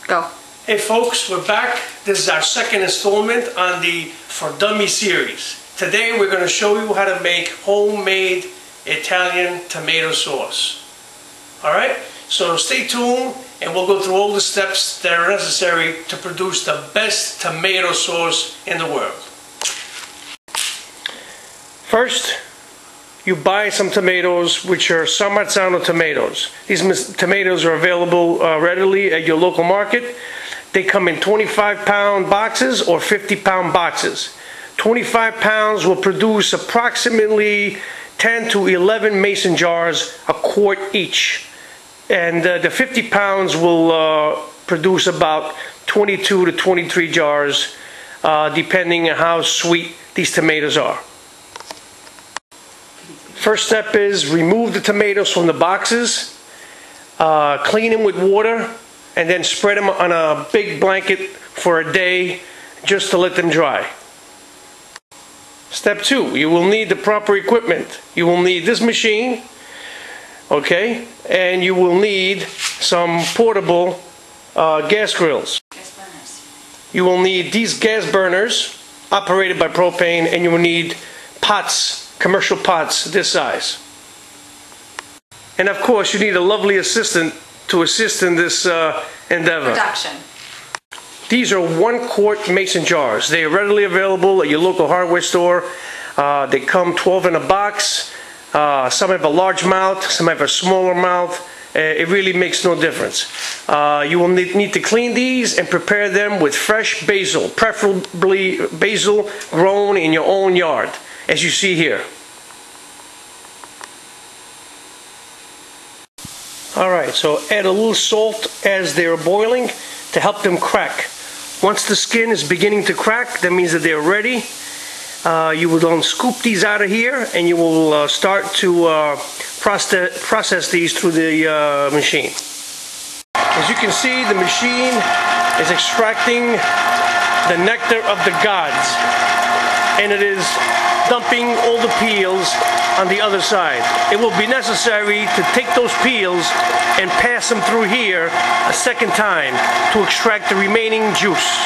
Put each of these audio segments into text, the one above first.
Go. Hey folks, we're back. This is our second installment on the For Dummies series. Today we're going to show you how to make homemade Italian tomato sauce. Alright, so stay tuned and we'll go through all the steps that are necessary to produce the best tomato sauce in the world. First, you buy some tomatoes, which are San Marzano tomatoes. These tomatoes are available readily at your local market. They come in 25-pound boxes or 50-pound boxes. 25 pounds will produce approximately 10 to 11 mason jars, a quart each. And the 50 pounds will produce about 22 to 23 jars, depending on how sweet these tomatoes are. First step is remove the tomatoes from the boxes, clean them with water, and then spread them on a big blanket for a day just to let them dry. Step 2, you will need the proper equipment. You will need this machine, okay, and you will need some portable gas grills. Gas burners. You will need these gas burners operated by propane, and you will need pots, commercial pots this size. And of course you need a lovely assistant to assist in this endeavor. Production. These are 1 quart mason jars. They are readily available at your local hardware store. They come 12 in a box. Some have a large mouth, some have a smaller mouth. It really makes no difference. You will need to clean these and prepare them with fresh basil, preferably basil grown in your own yard, as you see here. Alright, so add a little salt as they are boiling to help them crack. Once the skin is beginning to crack, that means that they're ready. You will then scoop these out of here and you will start to process these through the machine. As you can see, the machine is extracting the nectar of the gods, and it is dumping all the peels on the other side. It will be necessary to take those peels and pass them through here a second time to extract the remaining juice.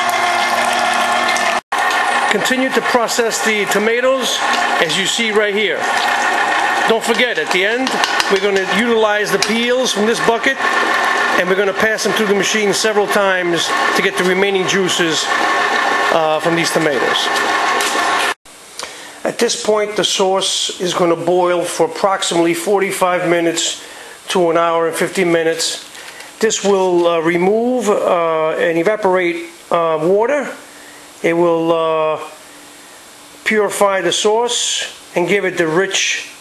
Continue to process the tomatoes as you see right here. Don't forget, at the end we're going to utilize the peels from this bucket and we're going to pass them through the machine several times to get the remaining juices from these tomatoes. At this point, the sauce is going to boil for approximately 45 minutes to an hour and 50 minutes. This will remove and evaporate water. It will purify the sauce and give it the rich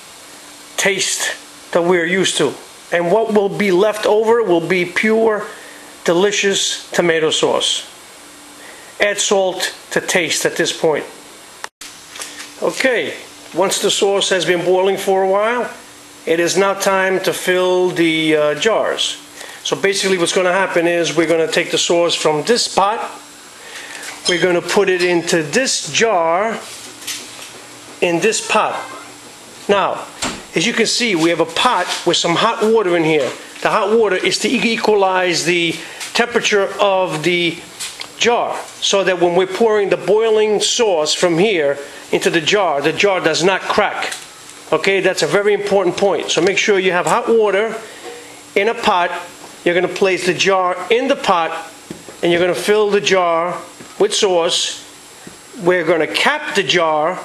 taste that we're used to. And what will be left over will be pure, delicious tomato sauce. Add salt to taste at this point. Okay, once the sauce has been boiling for a while, it is now time to fill the jars. So basically what's going to happen is we're going to take the sauce from this pot, we're going to put it into this jar in this pot. Now, as you can see, we have a pot with some hot water in here. The hot water is to equalize the temperature of the jar, so that when we're pouring the boiling sauce from here into the jar does not crack. Okay, that's a very important point. So make sure you have hot water in a pot. You're going to place the jar in the pot and you're going to fill the jar with sauce. We're going to cap the jar,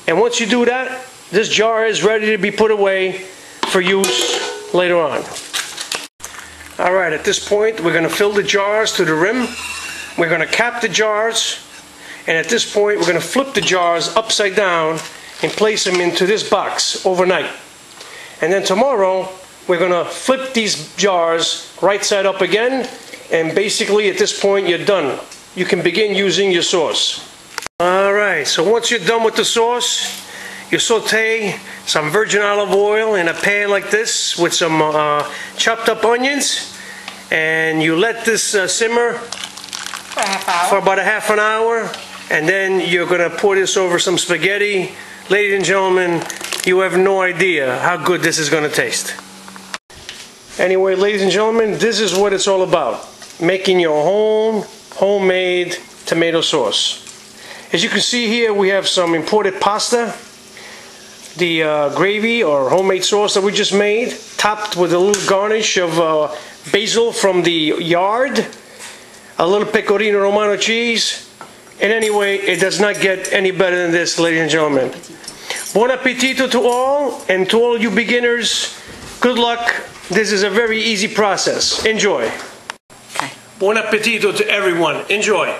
and once you do that, this jar is ready to be put away for use later on. Alright, at this point we're going to fill the jars to the rim. We're going to cap the jars, and at this point we're going to flip the jars upside down and place them into this box overnight. And then tomorrow we're going to flip these jars right side up again, and basically at this point you're done. You can begin using your sauce. Alright, so once you're done with the sauce, you saute some virgin olive oil in a pan like this with some chopped up onions, and you let this simmer for about a half an hour, and then you're going to pour this over some spaghetti. Ladies and gentlemen, you have no idea how good this is going to taste. Anyway, ladies and gentlemen, this is what it's all about. making your own homemade tomato sauce. As you can see here, we have some imported pasta, the gravy or homemade sauce that we just made, topped with a little garnish of basil from the yard, a little pecorino romano cheese, and anyway, it does not get any better than this, ladies and gentlemen. Buon appetito to all, and to all you beginners, good luck. This is a very easy process. Enjoy. Okay. Buon appetito to everyone. Enjoy.